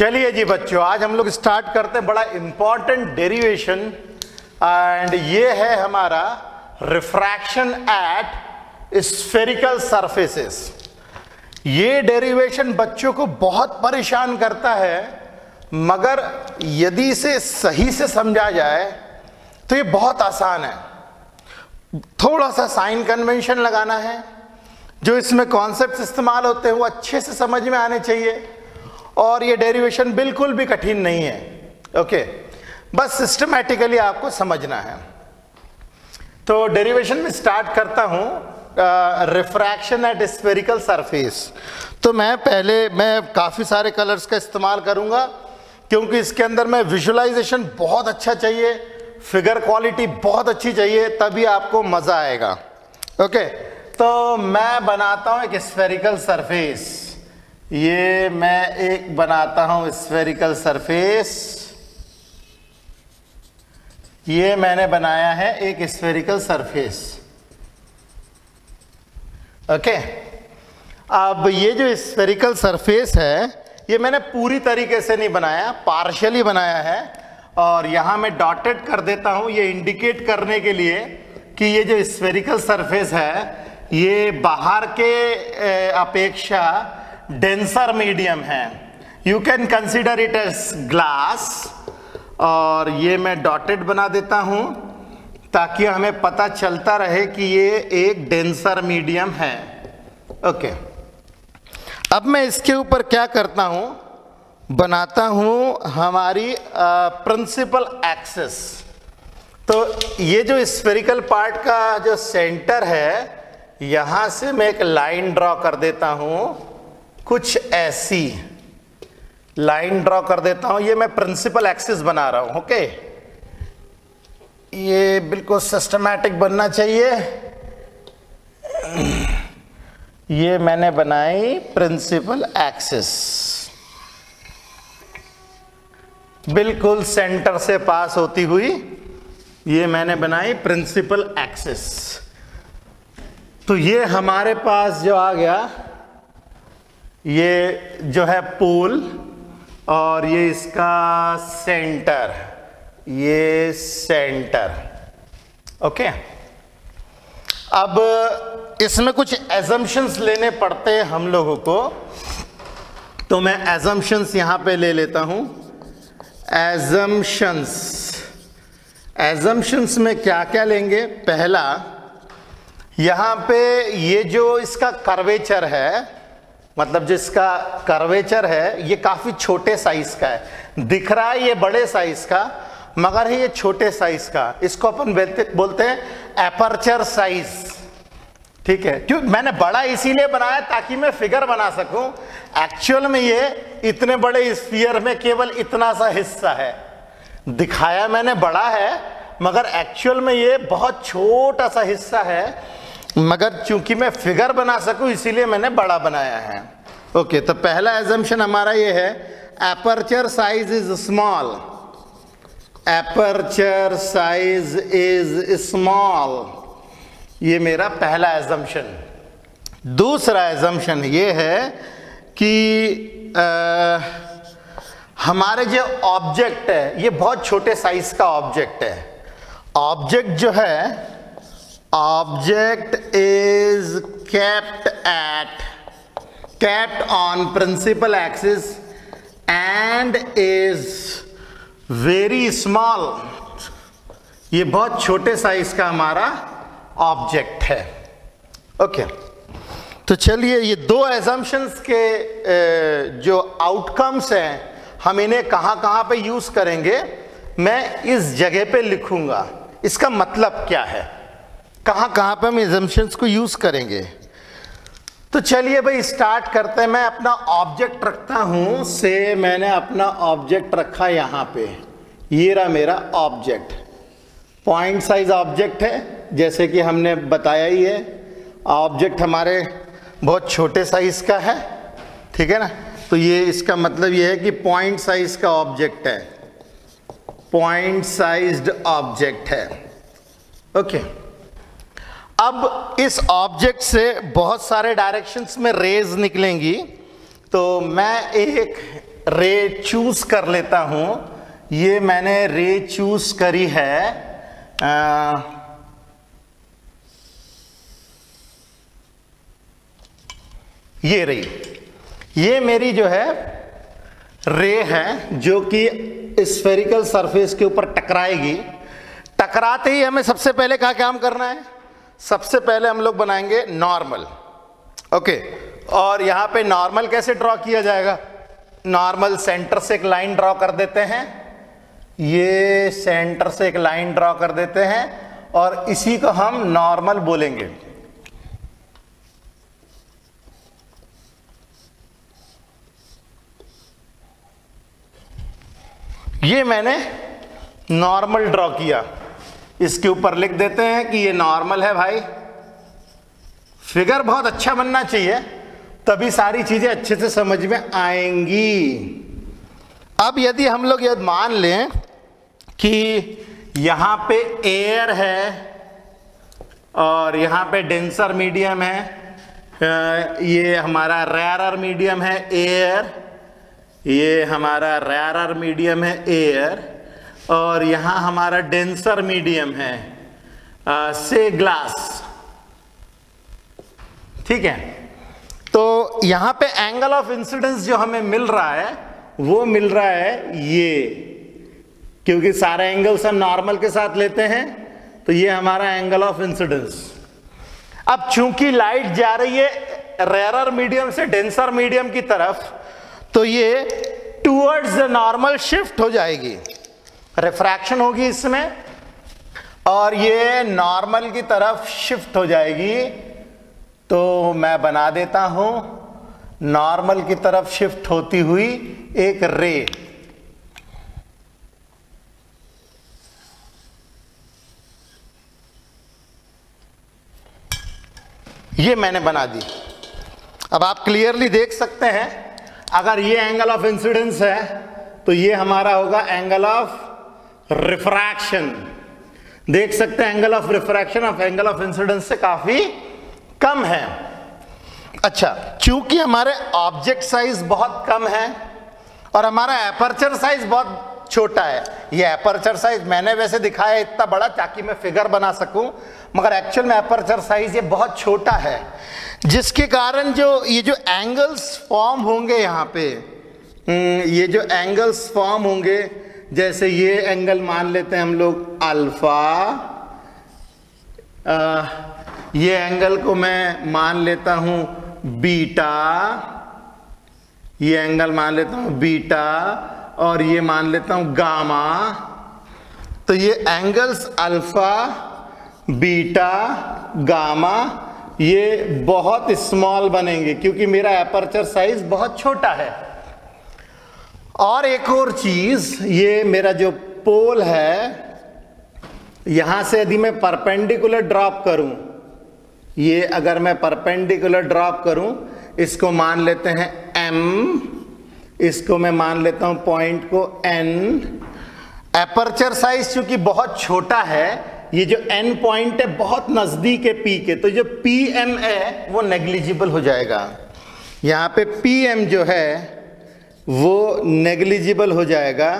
चलिए जी बच्चों, आज हम लोग स्टार्ट करते हैं बड़ा इंपॉर्टेंट डेरिवेशन एंड ये है हमारा रिफ्रैक्शन एट स्फेरिकल सरफेसेस। ये डेरिवेशन बच्चों को बहुत परेशान करता है, मगर यदि इसे सही से समझा जाए तो ये बहुत आसान है। थोड़ा सा साइन कन्वेंशन लगाना है, जो इसमें कॉन्सेप्ट्स इस्तेमाल होते हैं वो अच्छे से समझ में आने चाहिए, और ये डेरिवेशन बिल्कुल भी कठिन नहीं है। ओके, बस सिस्टमैटिकली आपको समझना है। तो डेरिवेशन में स्टार्ट करता हूं रिफ्रैक्शन एट स्फेरिकल सरफेस। तो मैं काफ़ी सारे कलर्स का इस्तेमाल करूंगा, क्योंकि इसके अंदर में विजुअलाइजेशन बहुत अच्छा चाहिए, फिगर क्वालिटी बहुत अच्छी चाहिए, तभी आपको मज़ा आएगा। ओके, तो मैं बनाता हूं एक स्फेरिकल सरफेस। ये मैं एक बनाता हूं स्फेरिकल सरफेस। ये मैंने बनाया है एक स्फेरिकल सरफेस। ओके, अब ये जो स्फेरिकल सरफेस है ये मैंने पूरी तरीके से नहीं बनाया, पार्शियली बनाया है, और यहां मैं डॉटेड कर देता हूं ये इंडिकेट करने के लिए कि ये जो स्फेरिकल सरफेस है ये बाहर के अपेक्षा डेंसर मीडियम है। You can consider it as glass, और ये मैं डॉटेड बना देता हूं ताकि हमें पता चलता रहे कि ये एक डेंसर मीडियम है। ओके, अब मैं इसके ऊपर क्या करता हूं, बनाता हूं हमारी प्रिंसिपल एक्सिस। तो ये जो स्फेरिकल पार्ट का जो सेंटर है, यहां से मैं एक लाइन ड्रॉ कर देता हूं, कुछ ऐसी लाइन ड्रॉ कर देता हूं। ये मैं प्रिंसिपल एक्सिस बना रहा हूं। ओके, ये बिल्कुल सिस्टमैटिक बनना चाहिए। ये मैंने बनाई प्रिंसिपल एक्सिस, बिल्कुल सेंटर से पास होती हुई ये मैंने बनाई प्रिंसिपल एक्सिस। तो ये हमारे पास जो आ गया, ये जो है पोल, और ये इसका सेंटर, ये सेंटर। ओके, अब इसमें कुछ एजम्पशंस लेने पड़ते हैं हम लोगों को, तो मैं एजम्पशंस यहां पे ले लेता हूं। एजम्पशंस में क्या क्या लेंगे? पहला, यहां पे ये जो इसका कर्वेचर है, मतलब जिसका कर्वेचर है ये काफी छोटे साइज का है। दिख रहा है ये बड़े साइज का, मगर है ये छोटे साइज का। इसको अपन बोलते हैं एपर्चर साइज। ठीक है, क्यों मैंने बड़ा इसीलिए बनाया ताकि मैं फिगर बना सकूं। एक्चुअल में ये इतने बड़े स्फीयर में केवल इतना सा हिस्सा है, दिखाया मैंने बड़ा है, मगर एक्चुअल में ये बहुत छोटा सा हिस्सा है, मगर चूंकि मैं फिगर बना सकूं इसीलिए मैंने बड़ा बनाया है। ओके, तो पहला एजम्पशन हमारा ये है, aperture size is small. Aperture size is small, ये मेरा पहला एजम्पशन। दूसरा एजम्पशन ये है कि हमारे जो ऑब्जेक्ट है ये बहुत छोटे साइज का ऑब्जेक्ट है। ऑब्जेक्ट जो है, object is kept on principal axis and is very small। ये बहुत छोटे साइज का हमारा ऑब्जेक्ट है। ओके, तो चलिए ये दो एजम्पशंस के जो आउटकम्स हैं, हम इन्हें कहां कहां पे यूज करेंगे मैं इस जगह पे लिखूंगा। इसका मतलब क्या है, कहां कहां पे हम एजम्पशंस को यूज करेंगे। तो चलिए भाई स्टार्ट करते हैं। मैं अपना ऑब्जेक्ट रखता हूं, से मैंने अपना ऑब्जेक्ट रखा यहां पे, ये रहा मेरा ऑब्जेक्ट। पॉइंट साइज ऑब्जेक्ट है, जैसे कि हमने बताया ही है। ऑब्जेक्ट हमारे बहुत छोटे साइज का है, ठीक है ना। तो ये इसका मतलब ये है कि पॉइंट साइज का ऑब्जेक्ट है, पॉइंट साइज्ड ऑब्जेक्ट है। ओके, अब इस ऑब्जेक्ट से बहुत सारे डायरेक्शंस में रेज निकलेंगी, तो मैं एक रे चूज कर लेता हूं। ये मैंने रे चूज करी है ये रही, ये मेरी जो है रे है जो कि स्फेरिकल सरफेस के ऊपर टकराएगी। टकराते ही हमें सबसे पहले क्या काम करना है? सबसे पहले हम लोग बनाएंगे नॉर्मल। ओके, और यहां पे नॉर्मल कैसे ड्रॉ किया जाएगा? नॉर्मल सेंटर से एक लाइन ड्रॉ कर देते हैं, ये सेंटर से एक लाइन ड्रॉ कर देते हैं और इसी को हम नॉर्मल बोलेंगे। ये मैंने नॉर्मल ड्रॉ किया, इसके ऊपर लिख देते हैं कि ये नॉर्मल है भाई। फिगर बहुत अच्छा बनना चाहिए, तभी सारी चीजें अच्छे से समझ में आएंगी। अब यदि हम लोग ये मान लें कि यहां पे एयर है और यहां पे डेंसर मीडियम है, ये हमारा रेयरर मीडियम है एयर, ये हमारा रेयरर मीडियम है एयर, और यहां हमारा डेंसर मीडियम है से ग्लास। ठीक है, तो यहां पे एंगल ऑफ इंसिडेंस जो हमें मिल रहा है वो मिल रहा है ये, क्योंकि सारे एंगल्स हम नॉर्मल के साथ लेते हैं, तो ये हमारा एंगल ऑफ इंसिडेंस। अब चूंकि लाइट जा रही है रेयरर मीडियम से डेंसर मीडियम की तरफ, तो ये टूवर्ड्स द नॉर्मल शिफ्ट हो जाएगी, रिफ्रैक्शन होगी इसमें, और ये नॉर्मल की तरफ शिफ्ट हो जाएगी। तो मैं बना देता हूं नॉर्मल की तरफ शिफ्ट होती हुई एक रे। ये मैंने बना दी। अब आप क्लियरली देख सकते हैं, अगर ये एंगल ऑफ इंसिडेंस है तो ये हमारा होगा एंगल ऑफ रिफ्रैक्शन। देख सकते हैं angle of refraction of angle of incidence से काफी कम है। अच्छा, चूंकि हमारे ऑब्जेक्ट साइज बहुत कम है और हमारा एपर्चर साइज बहुत छोटा है, ये एपर्चर साइज मैंने वैसे दिखाया इतना बड़ा ताकि मैं फिगर बना सकूं, मगर एक्चुअल में एपर्चर साइज ये बहुत छोटा है, जिसके कारण जो ये जो एंगल्स फॉर्म होंगे यहाँ पे, ये जो एंगल्स फॉर्म होंगे, जैसे ये एंगल मान लेते हैं हम लोग अल्फा, ये एंगल को मैं मान लेता हूं बीटा, ये एंगल मान लेता हूं बीटा, और ये मान लेता हूं गामा। तो ये एंगल्स अल्फा, बीटा, गामा, ये बहुत स्मॉल बनेंगे क्योंकि मेरा एपर्चर साइज बहुत छोटा है। और एक और चीज, ये मेरा जो पोल है, यहां से यदि मैं परपेंडिकुलर ड्रॉप करूं, ये अगर मैं परपेंडिकुलर ड्रॉप करूं, इसको मान लेते हैं m, इसको मैं मान लेता हूं पॉइंट को n। एपर्चर साइज चूंकि बहुत छोटा है, ये जो n पॉइंट है बहुत नजदीक है p के, तो जो pm है वो नेग्लिजिबल हो जाएगा। यहां पे pm जो है वो नेग्लिजिबल हो जाएगा।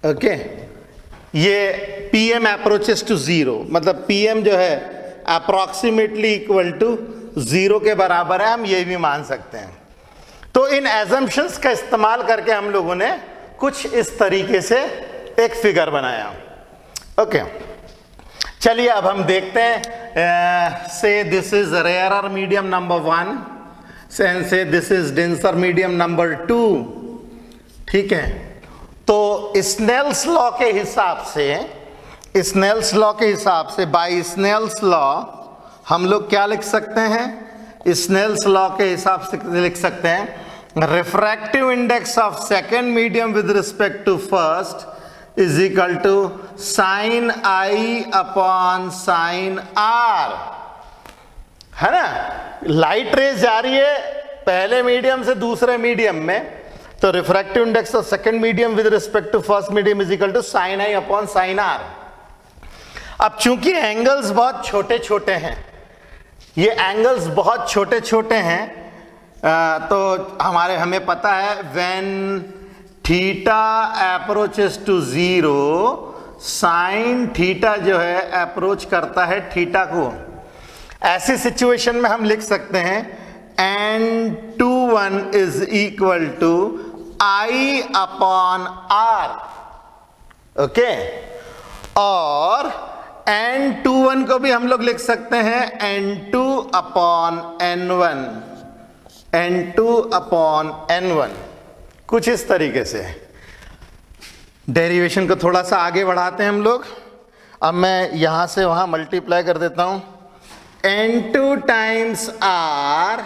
ओके, ये pm अप्रोचेस टू जीरो, मतलब pm जो है अप्रोक्सीमेटली इक्वल टू जीरो के बराबर है, हम ये भी मान सकते हैं। तो इन एजम्पशंस का इस्तेमाल करके हम लोगों ने कुछ इस तरीके से एक फिगर बनाया। ओके, चलिए अब हम देखते हैं। से this is rarer medium number 1, से this is denser medium number 2। ठीक है, तो स्नेल्स लॉ के हिसाब से, स्नेल्स लॉ के हिसाब से, बाय स्नेल्स लॉ हम लोग क्या लिख सकते हैं? स्नेल्स लॉ के हिसाब से लिख सकते हैं refractive index of second medium with respect to first is equal to sine i upon sine r, है ना। लाइट रेज जा रही है पहले मीडियम से दूसरे मीडियम में, तो refractive index of second medium with respect to first medium is equal to sine i upon sine r. अब चूंकि एंगल्स बहुत छोटे छोटे हैं, ये एंगल्स बहुत छोटे छोटे हैं, तो हमें पता है when theta approaches to 0 sine theta जो है अप्रोच करता है थीटा को। ऐसी सिचुएशन में हम लिख सकते हैं n21 is equal to I upon R। Okay, और n21 को भी हम लोग लिख सकते हैं n2 upon n1, n2 upon n1, कुछ इस तरीके से। डेरिवेशन को थोड़ा सा आगे बढ़ाते हैं हम लोग। अब मैं यहां से वहां मल्टीप्लाई कर देता हूं। n2 times r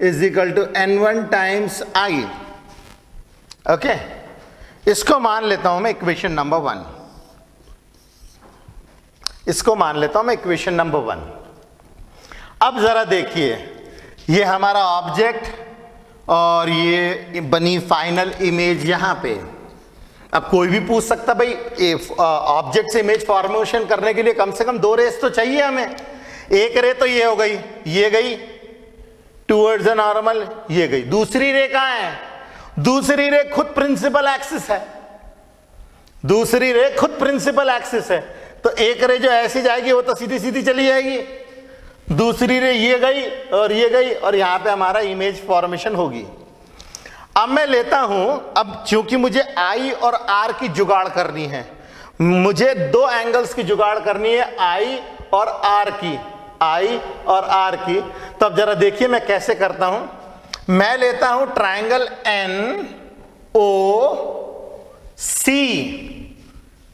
is equal to n1 times i। Okay, इसको मान लेता हूं मैं इक्वेशन नंबर 1। इसको मान लेता हूं मैं इक्वेशन नंबर 1। अब जरा देखिए, ये हमारा ऑब्जेक्ट और ये बनी फाइनल इमेज यहां पे। अब कोई भी पूछ सकता भाई ऑब्जेक्ट से इमेज फॉर्मेशन करने के लिए कम से कम 2 रेस तो चाहिए हमें। एक रे तो ये हो गई, ये गई टूवर्ड्स द नॉर्मल, ये गई। दूसरी रे कहां है? दूसरी रे खुद प्रिंसिपल एक्सिस है। दूसरी रे खुद प्रिंसिपल एक्सिस है, तो एक रे जो ऐसी जाएगी वो तो सीधी सीधी चली जाएगी। दूसरी रे ये गई और ये गई, और यहां पे हमारा इमेज फॉर्मेशन होगी। अब मैं लेता हूं, अब चूंकि मुझे I और R की जुगाड़ करनी है, मुझे 2 एंगल्स की जुगाड़ करनी है, I और R की, I और R की। तो अब जरा देखिए मैं कैसे करता हूं। मैं लेता हूं triangle NOC,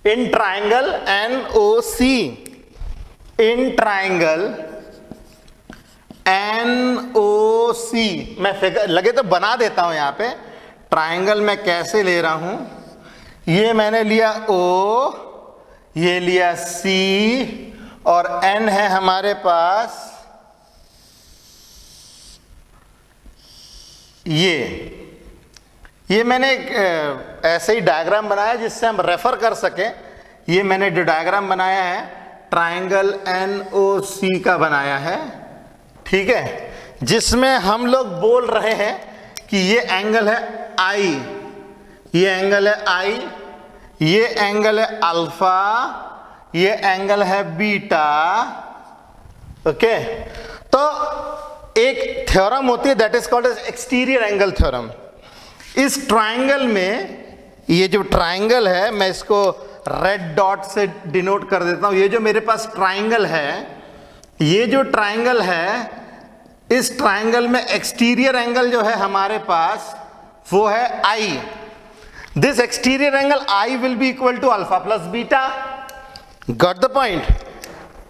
in triangle NOC, in triangle NOC। मैं फिगर लगे तो बना देता हूं। यहां पे ट्रायंगल मैं कैसे ले रहा हूं, ये मैंने लिया O, ये लिया C, और N है हमारे पास ये मैंने ऐसे ही डायग्राम बनाया जिससे हम रेफर कर सकें। ये मैंने जो डायग्राम बनाया है ट्रायंगल NOC का बनाया है, ठीक है, जिसमें हम लोग बोल रहे हैं कि ये एंगल है I, ये एंगल है I, ये एंगल है अल्फा, ये एंगल है बीटा। ओके, तो एक थ्योरम होती है that is called as exterior angle theorem. इस ट्रायंगल में, ये जो ट्रायंगल है मैं इसको रेड डॉट से डिनोट कर देता हूं। ये जो मेरे पास ट्रायंगल है, ये जो ट्रायंगल है, इस ट्रायंगल में एक्सटीरियर एंगल जो है हमारे पास वो है I। This exterior angle I will be equal to alpha plus beta. Got the point?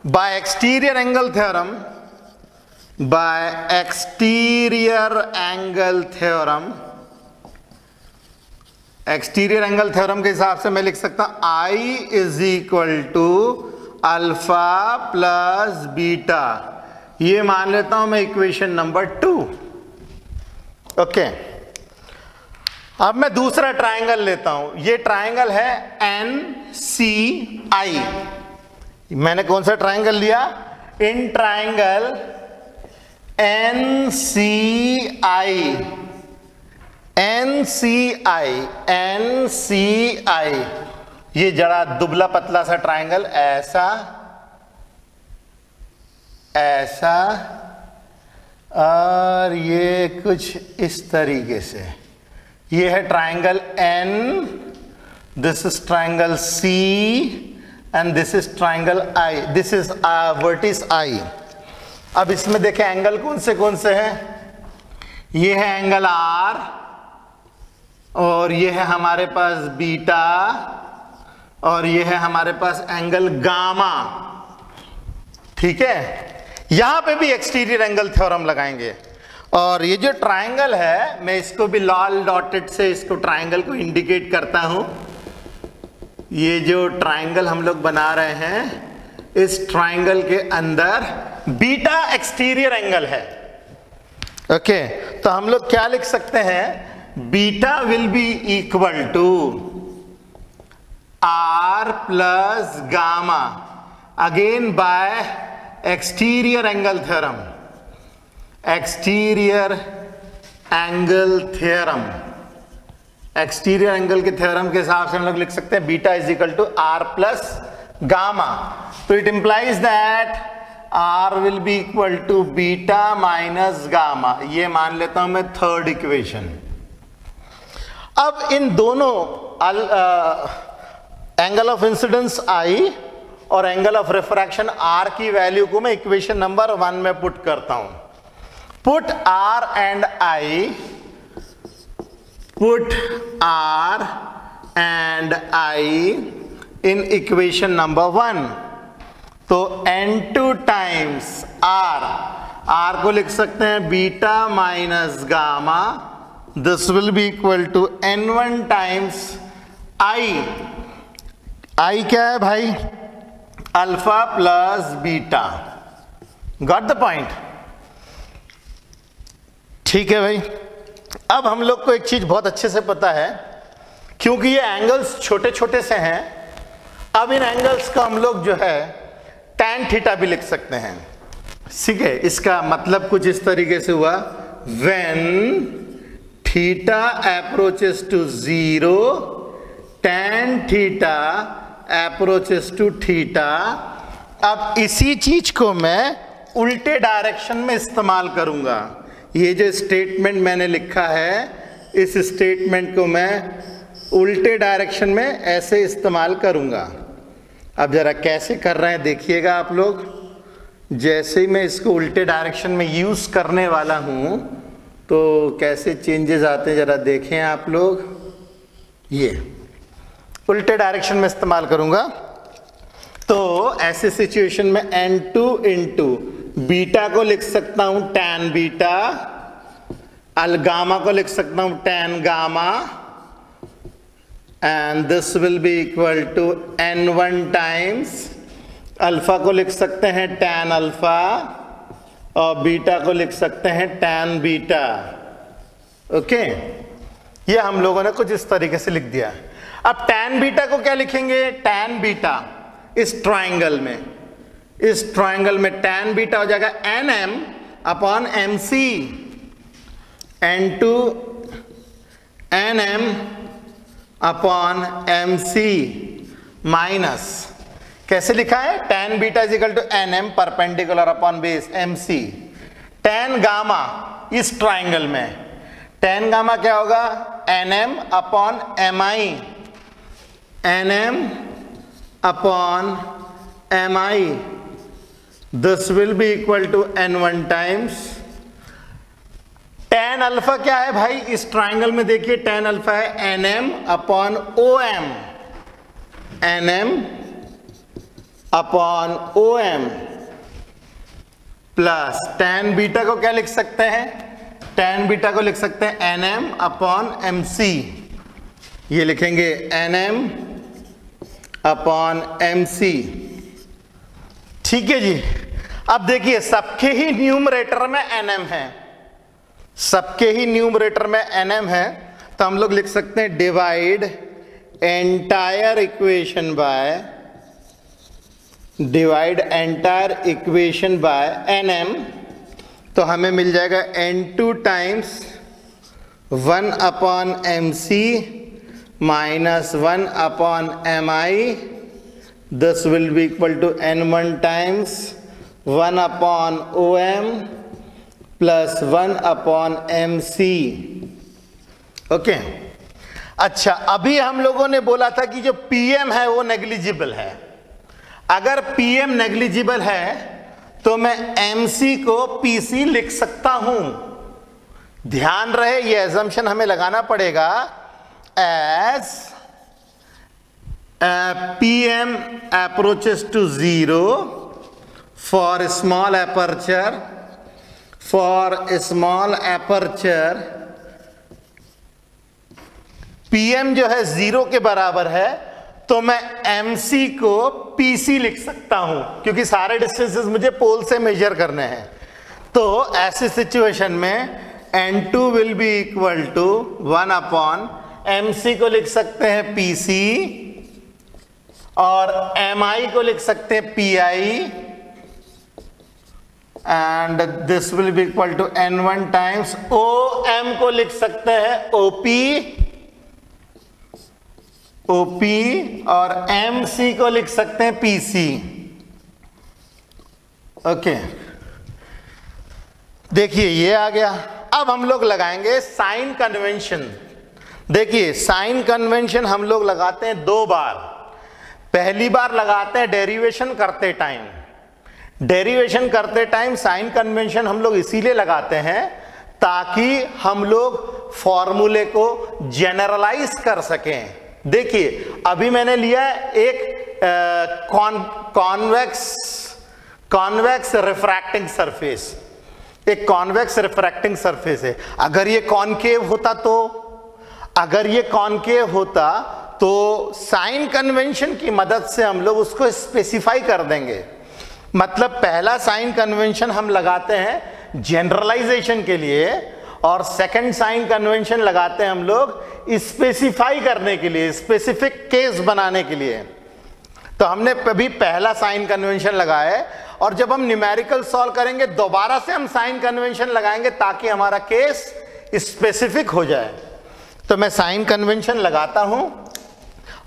By exterior angle theorem, by exterior angle theorem, exterior angle theorem के हिसाब से मैं लिख सकता हूं I is equal to alpha plus beta. ये मान लेता हूं मैं इक्वेशन नंबर 2। ओके, अब मैं दूसरा ट्रायंगल लेता हूं। ये ट्रायंगल है NCI। मैंने कौन सा ट्रायंगल लिया? इन ट्रायंगल NCI, NCI, ये जरा दुबला पतला सा ट्रायंगल, ऐसा ऐसा, और ये कुछ इस तरीके से। ये है triangle N, this is triangle C, and this is triangle I, this is vertex I। अब इसमें देखें एंगल कौन से हैं। ये है एंगल R, और ये है हमारे पास बीटा, और ये है हमारे पास एंगल गामा। ठीक है, यहां पे भी एक्सटीरियर एंगल थ्योरम लगाएंगे। और ये जो ट्रायंगल है, मैं इसको भी लाल डॉटेड से इसको ट्रायंगल को इंडिकेट करता हूं। ये जो ट्रायंगल हम लोग बना रहे हैं, इस ट्रायंगल के अंदर बीटा एक्सटीरियर एंगल है। ओके, तो हम लोग क्या लिख सकते हैं? Beta will be equal to R plus gamma, again by exterior angle theorem, exterior angle theorem, exterior angle के थ्योरम के हिसाब से हम लोग लिख सकते हैं beta is equal to R plus gamma. तो it implies that R will be equal to beta minus gamma. ये मान लेता हूं मैं थर्ड इक्वेशन। अब इन दोनों एंगल ऑफ इंसिडेंस आई और एंगल ऑफ रिफ्रैक्शन आर की वैल्यू को मैं इक्वेशन नंबर 1 में पुट करता हूं। Put R and I, put R and I in equation number 1। तो n2 टाइम्स आर को लिख सकते हैं beta minus gamma, this will be equal to n1 times I. I क्या है भाई? Alpha plus beta. Got the point? ठीक है भाई। अब हम लोग को एक चीज बहुत अच्छे से पता है, क्योंकि ये एंगल्स छोटे छोटे से हैं, अब इन एंगल्स का हम लोग जो है tan थीटा भी लिख सकते हैं। ठीक है, इसका मतलब कुछ इस तरीके से हुआ, when theta approaches to 0 tan theta approaches to theta. अब इसी चीज को मैं उल्टे डायरेक्शन में इस्तेमाल करूंगा। ये जो स्टेटमेंट मैंने लिखा है, इस स्टेटमेंट को मैं उल्टे डायरेक्शन में ऐसे इस्तेमाल करूंगा। अब जरा कैसे कर रहे हैं देखिएगा आप लोग। जैसे ही मैं इसको उल्टे डायरेक्शन में यूज करने वाला हूं तो कैसे चेंजेस आते हैं जरा देखें आप लोग। ये उल्टे डायरेक्शन में इस्तेमाल करूंगा तो ऐसे सिचुएशन में n2 इंटू बीटा को लिख सकता हूं tan बीटा, गामा को लिख सकता हूं tan gamma, and this will be equal to n1 times alpha को लिख सकते हैं tan अल्फा और बीटा को लिख सकते हैं tan बीटा। ओके, ये हम लोगों ने कुछ इस तरीके से लिख दिया। अब tan बीटा को क्या लिखेंगे? tan बीटा इस ट्राइंगल में tan बीटा हो जाएगा nm upon mc, n2 nm upon mc minus, कैसे लिखा है? tan beta is equal to nm perpendicular upon base mc। tan gamma इस ट्राइंगल में, tan गामा क्या होगा? nm upon mi, nm upon mi, this will be equal to n1 times tan alpha क्या है भाई? इस ट्राइंगल में देखिए tan अल्फा है nm upon om, nm upon om plus tan beta को क्या लिख सकते हैं? tan बीटा को लिख सकते हैं nm अपॉन mc। ये लिखेंगे nm अपॉन mc। ठीक है जी। अब देखिए सबके ही न्यूमरेटर में nm है, सबके ही न्यूमरेटर में nm है, तो हम लोग लिख सकते हैं divide entire equation by nm। तो हमें मिल जाएगा n2 times 1 upon mc minus 1 upon mi, this will be equal to n1 times 1 upon om plus 1 upon mc। Okay, अच्छा अभी हम लोगों ने बोला था कि जो pm है वो नेग्लिजिबल है। अगर pm नेग्लिजिबल है तो मैं mc को pc लिख सकता हूं। ध्यान रहे ये एजम्पशन हमें लगाना पड़ेगा, as pm approaches to 0 for small aperture, pm जो है 0 के बराबर है तो मैं mc को pc लिख सकता हूं, क्योंकि सारे डिस्टेंसेस मुझे पोल से मेजर करने हैं। तो ऐसी सिचुएशन में n2 will be equal to 1 upon mc को लिख सकते हैं pc और mi को लिख सकते हैं pi and this will be equal to N1 times OM को लिख सकते हैं OP और MC को लिख सकते हैं PC। ओके, देखिए ये आ गया। अब हम लोग लगाएंगे साइन कन्वेंशन। देखिए साइन कन्वेंशन हम लोग लगाते हैं 2 बार। पहली बार लगाते हैं डेरिवेशन करते टाइम। डेरिवेशन करते टाइम साइन कन्वेंशन हम लोग इसीलिए लगाते हैं ताकि हम लोग फॉर्मूले को जनरलाइज कर सकें। देखिए अभी मैंने लिया एक कॉन्वेक्स रिफ्रैक्टिंग सरफेस, एक कॉन्वेक्स रिफ्रैक्टिंग सरफेस है। अगर ये कॉनकेव होता तो साइन कन्वेंशन की मदद से हम लोग उसको स्पेसिफाई कर देंगे। मतलब पहला साइन कन्वेंशन हम लगाते हैं जनरलाइजेशन के लिए और सेकंड साइन कन्वेंशन लगाते हैं हम लोग स्पेसिफाई करने के लिए, स्पेसिफिक केस बनाने के लिए। तो हमने अभी पहला साइन कन्वेंशन लगाया है और जब हम न्यूमेरिकल सॉल्व करेंगे दोबारा से हम साइन कन्वेंशन लगाएंगे ताकि हमारा केस स्पेसिफिक हो जाए। तो मैं साइन कन्वेंशन लगाता हूं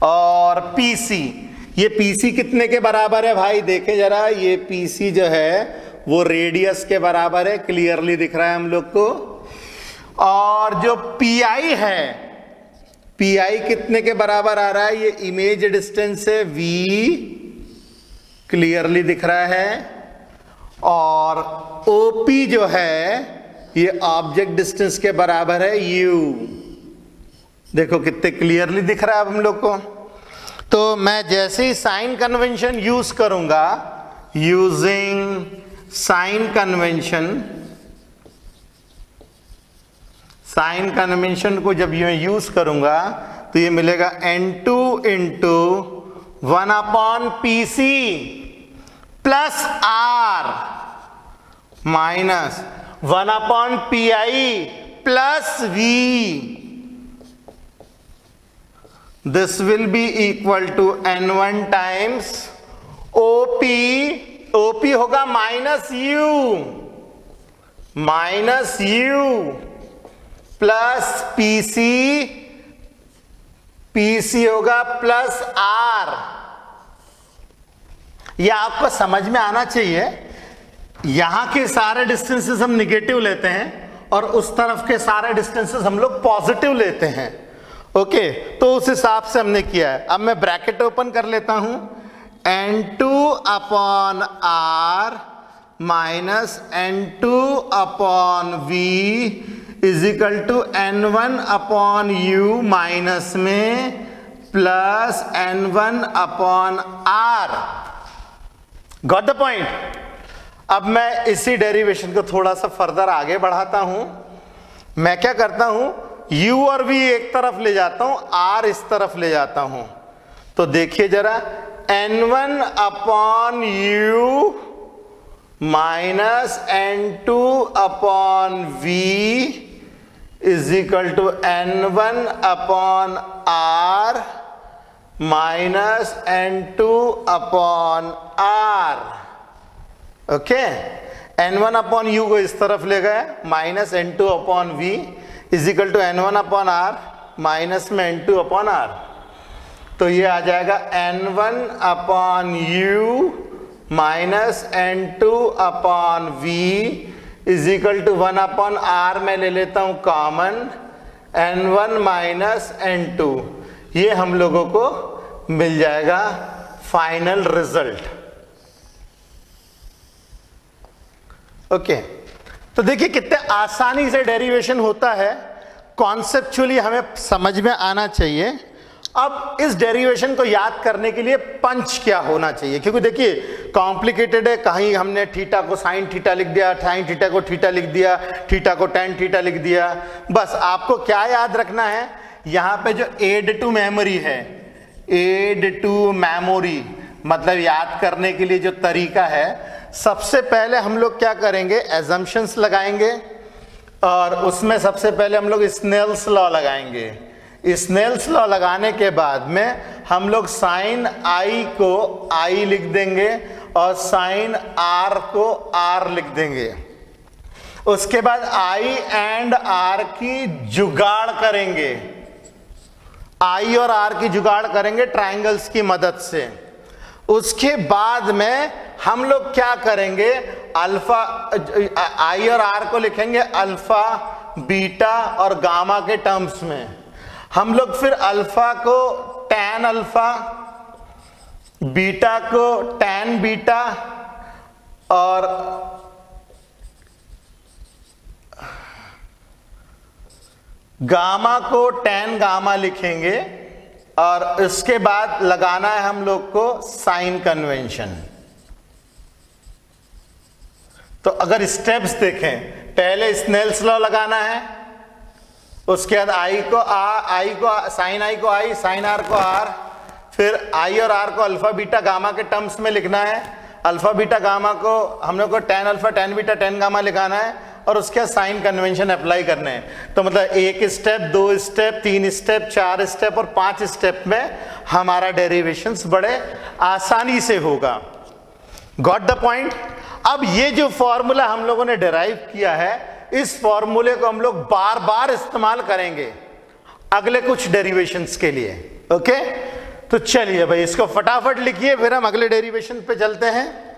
और PC, ये PC कितने के बराबर है भाई? देखे जरा, ये PC जो है वो रेडियस के बराबर है, क्लियरली दिख रहा है हम लोग को। और जो PI है, PI कितने के बराबर आ रहा है? ये इमेज डिस्टेंस है V, क्लियरली दिख रहा है। और OP जो है ये ऑब्जेक्ट डिस्टेंस के बराबर है U। देखो कितने क्लियरली दिख रहा है अब हम लोग को। तो मैं जैसे ही साइन कन्वेंशन यूज करूंगा, यूजिंग साइन कन्वेंशन को जब ये यूज करूंगा तो ये मिलेगा N2 into 1/PC plus R minus 1/PI plus V। This will be equal to N1 times OP होगा माइनस U प्लस PC होगा प्लस R। यह आपको समझ में आना चाहिए। यहां के सारे डिस्टेंसेस हम निगेटिव लेते हैं और उस तरफ के सारे डिस्टेंसेस हम लोग पॉजिटिव लेते हैं। ओके, तो उस हिसाब से हमने किया है। अब मैं ब्रैकेट ओपन कर लेता हूं, N2/R minus N2/V is equal to N1/U minus में plus N1/R। Got the point? अब मैं इसी डेरिवेशन को थोड़ा सा फर्दर आगे बढ़ाता हूं। मैं क्या करता हूं, U और V एक तरफ ले जाता हूं, R इस तरफ ले जाता हूं। तो देखिए जरा, N1/U minus N2/V is equal to N1/R minus N2/R। Okay, N1/U को इस तरफ ले गए, minus N2/V is equal to N1/R minus में N2/R। तो ये आ जाएगा N1/U minus N2/V is equal to 1/R। मैं ले लेता हूं कॉमन, N1 माइनस N2। ये हम लोगों को मिल जाएगा फाइनल रिजल्ट। ओके, तो देखिए कितने आसानी से डेरिवेशन होता है। कॉन्सेप्चुअली हमें समझ में आना चाहिए। अब इस डेरिवेशन को याद करने के लिए पंच क्या होना चाहिए, क्योंकि देखिए कॉम्प्लिकेटेड है। कहीं हमने थीटा को साइन थीटा लिख दिया, साइन थीटा को थीटा लिख दिया, थीटा को टेन थीटा लिख दिया। बस आपको क्या याद रखना है, यहाँ पे जो एड टू मेमोरी है, एड टू मेमोरी मतलब याद करने के लिए जो तरीका है, सबसे पहले हम लोग क्या करेंगे, एजम्पशंस लगाएंगे और उसमें सबसे पहले हम लोग स्नेल्स लॉ लगाएंगे। स्नेल्स लॉ लगाने के बाद में हम लोग साइन आई को आई लिख देंगे और साइन आर को आर लिख देंगे। उसके बाद आई एंड आर की जुगाड़ करेंगे, आई और आर की जुगाड़ करेंगे ट्रायंगल्स की मदद से। उसके बाद में हम लोग क्या करेंगे, अल्फा, आई और आर को लिखेंगे अल्फा, बीटा और गामा के टर्म्स में। हम लोग फिर अल्फा को टैन अल्फा, बीटा को टैन बीटा और गामा को टैन गामा लिखेंगे। और इसके बाद लगाना है हम लोग को साइन कन्वेंशन। तो अगर स्टेप्स देखें, पहले स्नेल्स लॉ लगाना है, उसके बाद आई को साइन आई को आई, साइन आर को आर, फिर आई और आर को अल्फा बीटा गामा के टर्म्स में लिखना है। अल्फा बीटा गामा को हम लोग को tan alpha tan beta tan gamma लिखाना है और उसके बाद साइन कन्वेंशन अप्लाई करने हैं। तो मतलब 1 स्टेप, 2 स्टेप, 3 स्टेप, 4 स्टेप और 5 स्टेप में हमारा डेरिवेशंस बड़े आसानी से होगा। Got the point. अब ये जो फॉर्मूला हम लोगों ने डिराइव किया है, इस फॉर्मूले को हम लोग बार बार इस्तेमाल करेंगे अगले कुछ डेरिवेशंस के लिए। ओके, तो चलिए भाई इसको फटाफट लिखिए, फिर हम अगले डेरिवेशन पे चलते हैं।